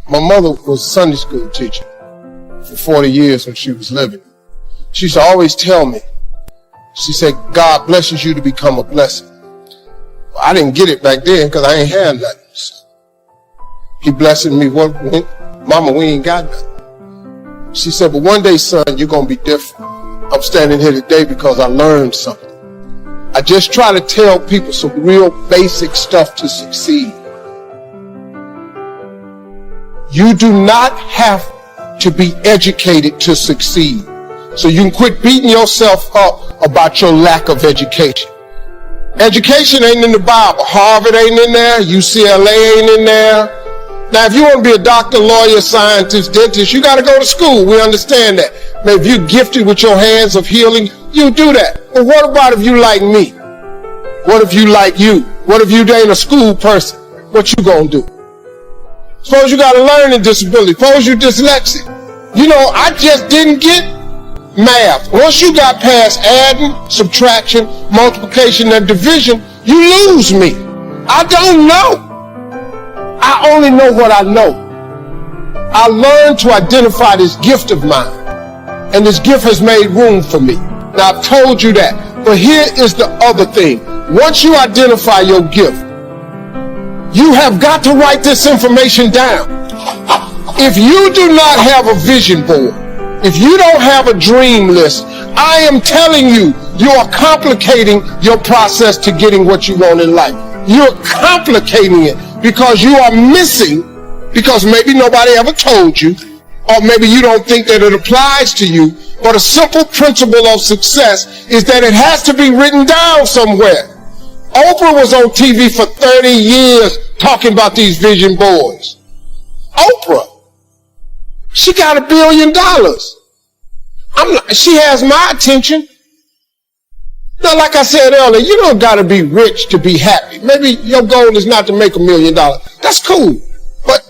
My mother was a Sunday school teacher for 40 years when she was living. She used to always tell me, she said, God blesses you to become a blessing. Well, I didn't get it back then because I ain't had nothing. So he blessed me. Mama, we ain't got nothing. She said, but one day, son, you're going to be different. I'm standing here today because I learned something. I just try to tell people some real basic stuff to succeed. You do not have to be educated to succeed. So you can quit beating yourself up about your lack of education. Education ain't in the Bible. Harvard ain't in there. UCLA ain't in there. Now, if you want to be a doctor, lawyer, scientist, dentist, you got to go to school. We understand that. Maybe if you're gifted with your hands of healing, you do that. But what about if you like me? What if you like you? What if you ain't a school person? What you gonna do? Suppose you got a learning disability. Suppose you dyslexic. You know, I just didn't get math. Once you got past adding, subtraction, multiplication, and division, you lose me. I don't know. I only know what I know. I learned to identify this gift of mine, and this gift has made room for me. Now, I've told you that, but here is the other thing. Once you identify your gift, you have got to write this information down. If you do not have a vision board, if you don't have a dream list, I am telling you, you are complicating your process to getting what you want in life. You're complicating it because you are missing, because maybe nobody ever told you, or maybe you don't think that it applies to you, but a simple principle of success is that it has to be written down somewhere. Oprah was on TV for 30 years talking about these vision boards. Oprah, she got $1 billion. She has my attention. Now, like I said earlier, you don't got to be rich to be happy. Maybe your goal is not to make $1 million. That's cool. But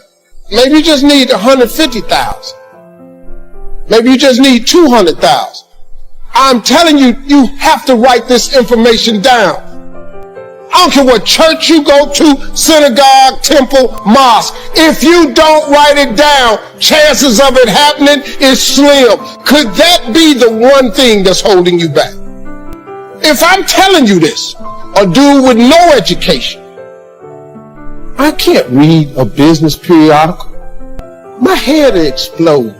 maybe you just need 150,000. Maybe you just need 200,000. I'm telling you, you have to write this information down. I don't care what church you go to, synagogue, temple, mosque. If you don't write it down, chances of it happening is slim. Could that be the one thing that's holding you back? If I'm telling you this, a dude with no education, I can't read a business periodical. My head will explode.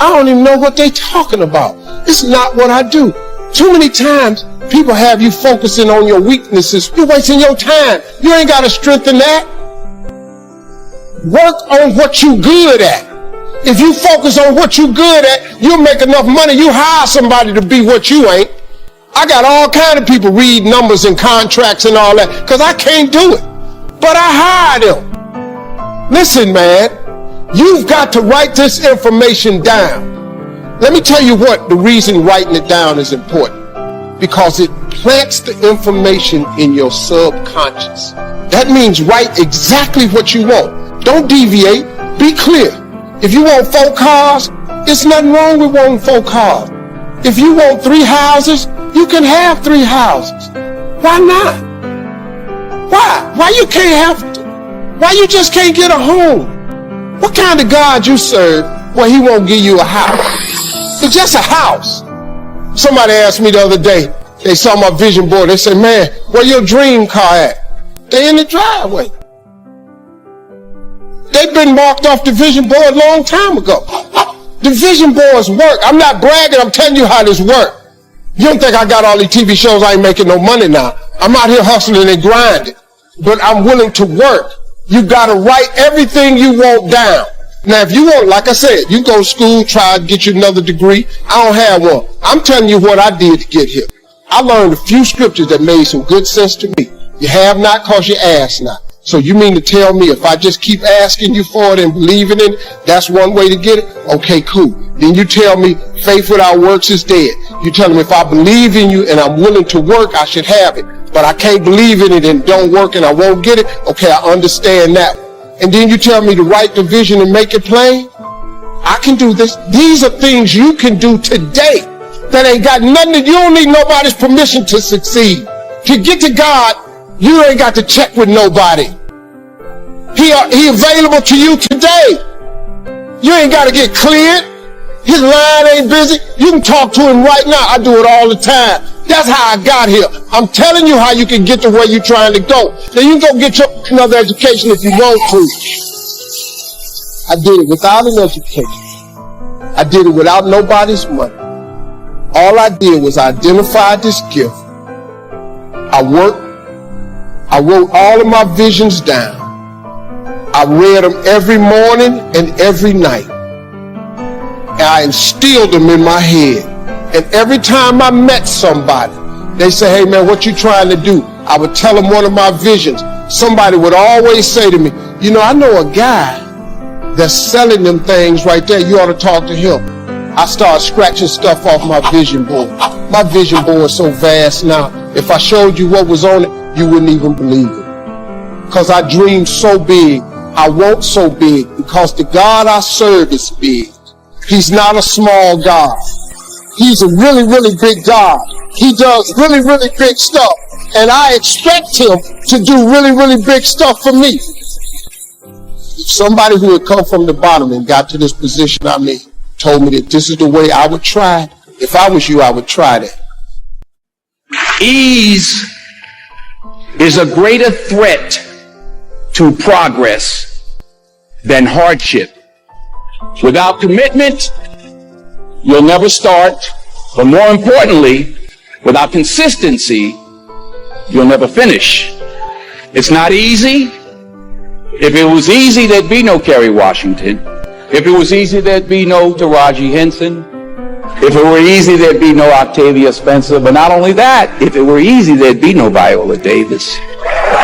I don't even know what they're talking about. It's not what I do. Too many times, people have you focusing on your weaknesses. You're wasting your time. You ain't got to strengthen that. Work on what you good at. If you focus on what you good at, you'll make enough money. You hire somebody to be what you ain't. I got all kind of people read numbers and contracts and all that because I can't do it. But I hire them. Listen, man, you've got to write this information down. Let me tell you what the reason writing it down is important. Because it plants the information in your subconscious. That means write exactly what you want. Don't deviate. Be clear. If you want 4 cars, there's nothing wrong with wanting 4 cars. If you want 3 houses, you can have 3 houses. Why not? Why you can't have, why you just can't get a home? What kind of God you serve where he won't give you a house? It's just a house. Somebody asked me the other day, they saw my vision board, they said, man, where your dream car at? They in the driveway. They've been marked off the vision board a long time ago. The vision boards work. I'm not bragging, I'm telling you how this works. You don't think I got all these TV shows, I ain't making no money now. I'm out here hustling and grinding. But I'm willing to work. You gotta write everything you want down. Now, if you want, like I said, you go to school, try to get you another degree. I don't have one. I'm telling you what I did to get here. I learned a few scriptures that made some good sense to me. You have not because you ask not. So you mean to tell me if I just keep asking you for it and believing in it, that's one way to get it? Okay, cool. Then you tell me faith without works is dead. You tell me if I believe in you and I'm willing to work, I should have it. But I can't believe in it and don't work and I won't get it. Okay, I understand that. And then you tell me to write the vision and make it plain. I can do this. These are things you can do today that ain't got nothing. You don't need nobody's permission to succeed. To get to God, you ain't got to check with nobody. He available to you today. You ain't got to get cleared. His line ain't busy. You can talk to him right now. I do it all the time. That's how I got here. I'm telling you how you can get to where you're trying to go. Then you can go get your another education if you want to. I did it without an education. I did it without nobody's money. All I did was identify this gift. I worked. I wrote all of my visions down. I read them every morning and every night. And I instilled them in my head. And every time I met somebody, they say, hey man, what you trying to do? I would tell them one of my visions. Somebody would always say to me, you know, I know a guy that's selling them things right there. You ought to talk to him. I started scratching stuff off my vision board. My vision board is so vast now. If I showed you what was on it, you wouldn't even believe it. Because I dream so big. I want so big because the God I serve is big. He's not a small God. He's a really, really big God. He does really, really big stuff. And I expect him to do really, really big stuff for me. If somebody who had come from the bottom and got to this position I'm in told me that this is the way I would try it, if I was you, I would try that. Ease is a greater threat to progress than hardship. Without commitment, you'll never start. But more importantly, without consistency, you'll never finish. It's not easy. If it was easy, there'd be no Kerry Washington. If it was easy, there'd be no Taraji Henson. If it were easy, there'd be no Octavia Spencer. But not only that, if it were easy, there'd be no Viola Davis.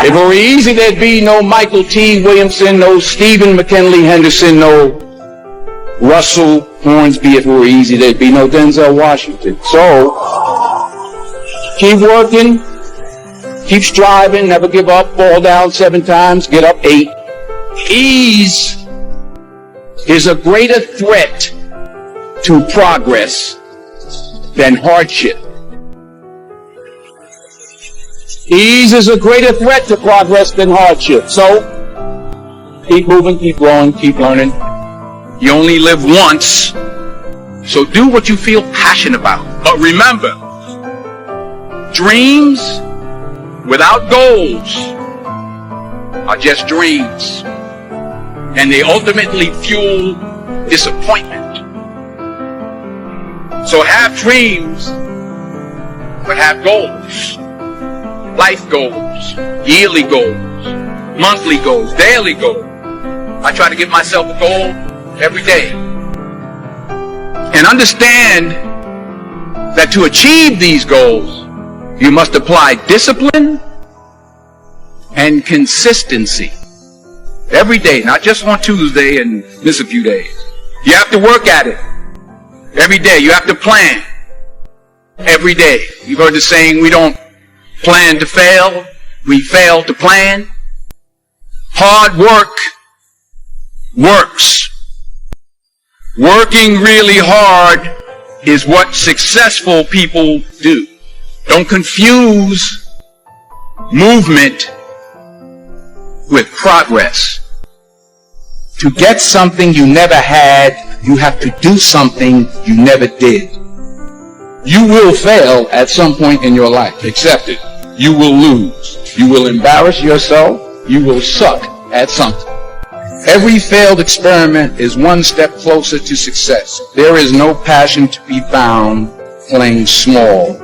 If it were easy, there'd be no Michael T. Williamson, no Stephen McKinley Henderson, no Russell Hornsby. If it were easy, there'd be no Denzel Washington. So, keep working, keep striving, never give up, fall down 7 times, get up 8. Ease is a greater threat to progress than hardship. Ease is a greater threat to progress than hardship. So, keep moving, keep growing, keep learning. You only live once, so do what you feel passionate about. But remember, dreams without goals are just dreams, and they ultimately fuel disappointment. So have dreams, but have goals. Life goals, yearly goals, monthly goals, daily goals. I try to give myself a goal every day. And understand that to achieve these goals, you must apply discipline and consistency. Every day, not just on Tuesday and miss a few days. You have to work at it. Every day, you have to plan. Every day. You've heard the saying, we don't plan to fail, we fail to plan. Hard work works. Working really hard is what successful people do. Don't confuse movement with progress. To get something you never had, you have to do something you never did. You will fail at some point in your life. Accept it. You will lose. You will embarrass yourself. You will suck at something. Every failed experiment is one step closer to success. There is no passion to be found playing small.